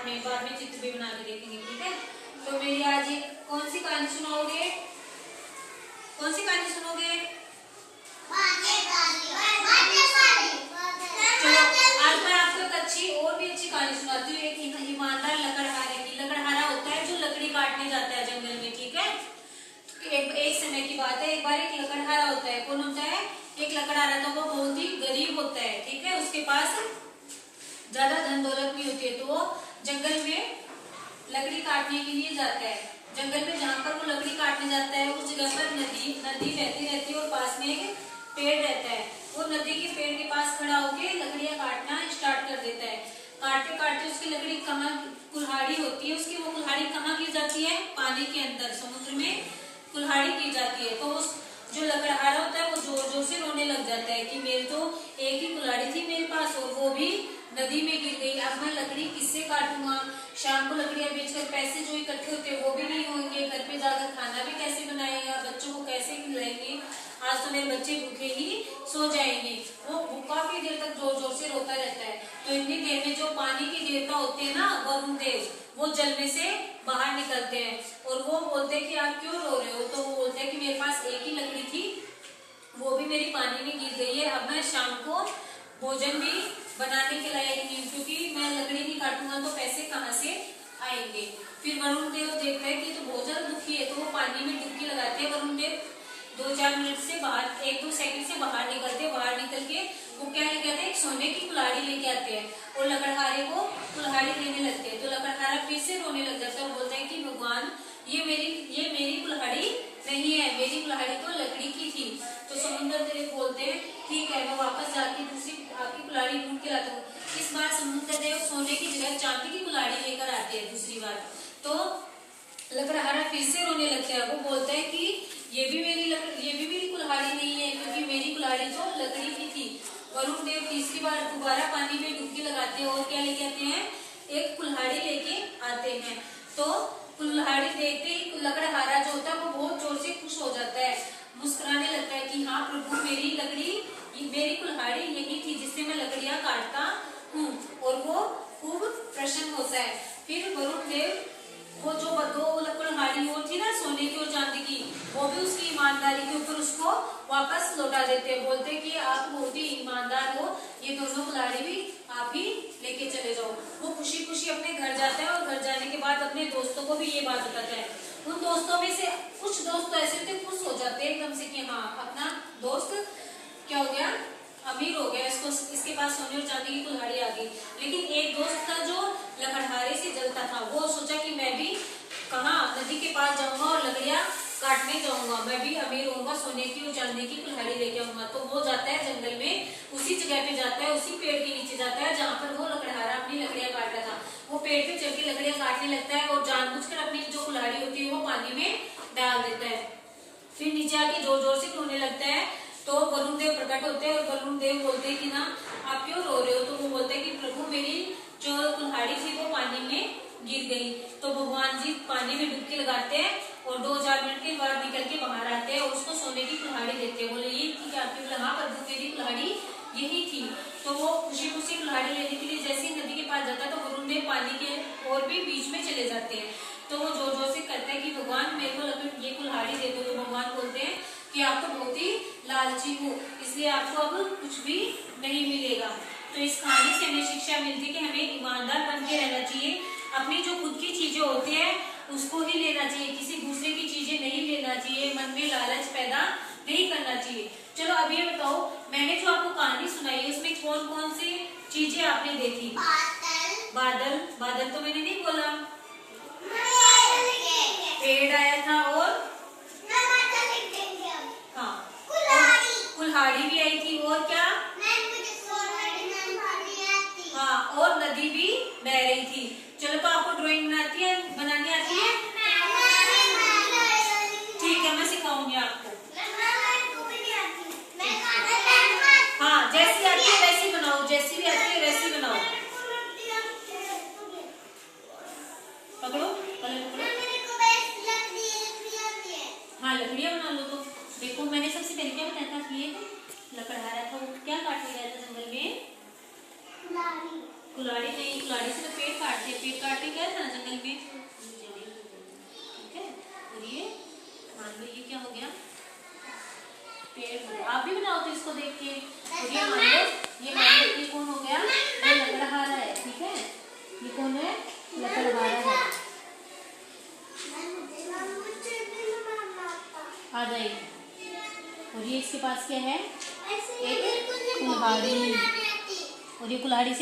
बाद में चित्र भी बना के देखेंगे, ठीक है। तो मेरी आज कौन सी कहानी सुनाओगे? कौन सी कहानी सुनोगे? चलो आज मैं आपको एक अच्छी और भी अच्छी कहानी सुनाती हूँ। एक ईमानदार लकड़हारे की। लकड़हारा होता है जो लकड़ी काटने जाता है जंगल में, ठीक है। एक समय की बात है, एक बार एक लकड़हारा होता है। कौन होता है? एक लकड़हारा। तो वो बहुत ही गरीब होता है, ठीक है। उसके पास ज्यादा धन दौलत नहीं होती है, तो वो जंगल में लकड़ी काटने के लिए जाता है। जंगल में जहाँ पर वो लकड़ी काटने जाता है उस जगह पर नदी बहती रहती है और पास में एक पेड़ रहता है। वो नदी के पेड़ के पास खड़ा होकर लकड़ियां काटना स्टार्ट कर देता है। काटते काटते उसकी लकड़ी कहाँ कुल्हाड़ी होती है, उसकी वो कुल्हाड़ी कहाँ गिर जाती है? पानी के अंदर, समुद्र में कुल्हाड़ी गिर जाती है। तो उस जो लकड़हारा होता है वो जोर जोर से रोने लग जाता है कि मेरी तो एक ही कुल्हाड़ी थी मेरे पास और वो भी नदी में गिर गई। अब मैं लकड़ी किससे काटूंगा? शाम को लकड़ियां बेचकर पैसे जो इकट्ठे होते हैं वो भी नहीं होंगे। घर पे जाकर खाना भी कैसे बनाएगा? बच्चों को कैसे खिलाएंगे? आज तो मेरे बच्चे भूखे ही सो जाएंगे। वो काफी देर तक जोर जोर से रोता रहता है। तो इतनी देर में जो पानी के देवता होते हैं ना, वरुण देव, वो जल में से बाहर निकलते हैं और वो बोलते हैं कि आप क्यों रो रहे हो? तो वो बोलते हैं कि मेरे पास एक ही लकड़ी थी, वो भी मेरी पानी में गिर गई है। अब मैं शाम को भोजन भी बनाने के लायक नहीं, क्योंकि मैं लकड़ी नहीं काटूंगा तो पैसे कहाँ से आएंगे। फिर वरुण देव देखते हैं कि तो बहुत ज्यादा दुखी है, तो वो पानी में डुबकी लगाते हैं। वरुण देव 2-4 मिनट से बाहर, 1-2 सेकंड से बाहर निकलते। बाहर निकल के वो क्या लेके आते हैं? एक सोने की कुल्हाड़ी लेके आते हैं और लकड़हारे को कुल्हाड़ी देने लगते हैं। तो लकड़हारा फिर से रोने लग जाता है और बोलता है कि भगवान ये मेरी कुल्हाड़ी नहीं है, मेरी कुल्हाड़ी तो लकड़ी की थी। तो समुद्र देव बोलते हैं ठीक है, मैं वापस जाके दूसरी आपकी कुल्हाड़ी ढूंढ के लाता हूँ। इस बार समुद्र देव सोने की जगह चांदी की कुल्हाड़ी लेकर आते हैं दूसरी बार। तो लकड़हारा फिर से रोने लगता है। वो बोलता है कि ये भी मेरी कुल्हाड़ी नहीं है, क्योंकि मेरी कुल्हाड़ी तो लकड़ी की थी। वरुण देव तीसरी बार दोबारा पानी में डुबकी लगाते हैं और क्या लेके आते हैं? एक कुल्हाड़ी लेके आते हैं। तो कुल्हाड़ी देखते ही लकड़हारा जो होता है वो बहुत जोर से खुश हो जाता है, मुस्कुराने लगता है कि हाँ प्रभु, मेरी कुल्हाड़ी यही थी जिससे मैं लकड़ियां काटता हूँ। और वो खूब प्रसन्न होता है। फिर वरुण देव वो जो 2 कुल्हाड़ी और थी ना, सोने की और चांदी की, वो भी उसकी ईमानदारी के ऊपर उसको वापस लौटा देते हैं। बोलते हैं कि आप बहुत ही ईमानदार हो, ये दोनों कुल्हाड़ी भी आप ही लेके चले जाओ। वो खुशी खुशी अपने घर जाता है और घर जाने के बाद अपने दोस्तों को भी ये बात बताता है। उन दोस्तों में से कुछ दोस्त तो ऐसे थे, खुश हो जाते हैं एकदम से कि हाँ अपना दोस्त क्या हो गया? अमीर हो गया, इसके पास सोने और चांदी की कुल्हाड़ी आ गई। लेकिन एक दोस्त था जो लकड़हारे से जलता था। वो सोचा कि मैं भी कहाँ नदी के पास जाऊंगा और लकड़ियां काटने जाऊंगा, मैं भी अमीर होऊंगा, सोने की और चांदी की कुल्हाड़ी लेके आऊंगा। तो वो जाता है जंगल में, उसी जगह पे जाता है, उसी पेड़ के नीचे जाता है जहाँ पर वो लकड़हारा अपनी लकड़ियां काट रहा था। वो पेड़ पे चढ़ के लकड़ियां काटने लगता है और जानबूझकर अपनी जो कुल्हाड़ी होती है वो पानी में डाल देता है। फिर नीचे आके जोर जोर से रोने लगता है। तो वरुण देव प्रकट होते हैं और वरुण देव बोलते हैं कि ना आप क्यों रो रहे हो? तो वो बोलते हैं कि प्रभु, मेरी जो कुल्हाड़ी थी वो पानी में गिर गई। तो भगवान जी पानी में डुबकी लगाते हैं और 2-4 मिनट के बाद निकल के बाहर आते हैं और उसको सोने की कुल्हाड़ी देते हैं। बोले ये थी आपकी? हाँ प्रभु, मेरी कुल्हाड़ी यही थी। तो वो खुशी खुशी कुल्हाड़ी लेने के लिए जैसे ही नदी के पास जाता है तो वरुण देव पानी के और भी बीच में चले जाते हैं। तो वो जोर जोर से कहते हैं कि भगवान मेरे को ये कुल्हाड़ी दे दो। तो भगवान बोलते हैं कि आप तो बहुत ही लालची हो, इसलिए आपको अब कुछ भी नहीं मिलेगा। तो इस कहानी से हमें शिक्षा मिलती है कि हमें ईमानदार बन के रहना चाहिए। अपनी जो खुद की चीजें होती है उसको ही लेना चाहिए, किसी दूसरे की चीजें नहीं लेना चाहिए। मन में लालच पैदा नहीं करना चाहिए। चलो अब ये बताओ, मैंने जो आपको कहानी सुनाई है उसमें कौन कौन सी चीजें आपने देखी? बादल। बादल तो मैंने नहीं बोला। पेड़ आया था और हाँ कुल्हाड़ी भी आई थी और क्या? हाँ, और नदी भी बह रही थी। चलो तो आपको ड्राइंग बनानी आती है? ठीक है, मैं सिखाऊंगी आपको। हाँ, जैसी आती है वैसी बनाओ, जैसी भी आती है वैसी बनाओ। पकड़ो, हाँ लकड़ियाँ बना लो। तो देखो मैंने सबसे पहले क्या बताया था कि ये लकड़हारा था, वो क्या काटने गया था जंगल में? कुल्हाड़ी नहीं, कुल्हाड़ी से तो पेड़ काटते पेड़ काटने गया था ना जंगल में, ठीक है। और ये मान लो ये क्या हो गया, पेड़। आप भी बनाओ तो इसको देख के। और ये मान लो ये कौन हो गया, ये लकड़हारा है, ठीक है। ये कौन है, लकड़हारा है। आ जाएगी। और ये इसके पास क्या है, एक कुल्हाड़ी। और ये कुल्हाड़ी से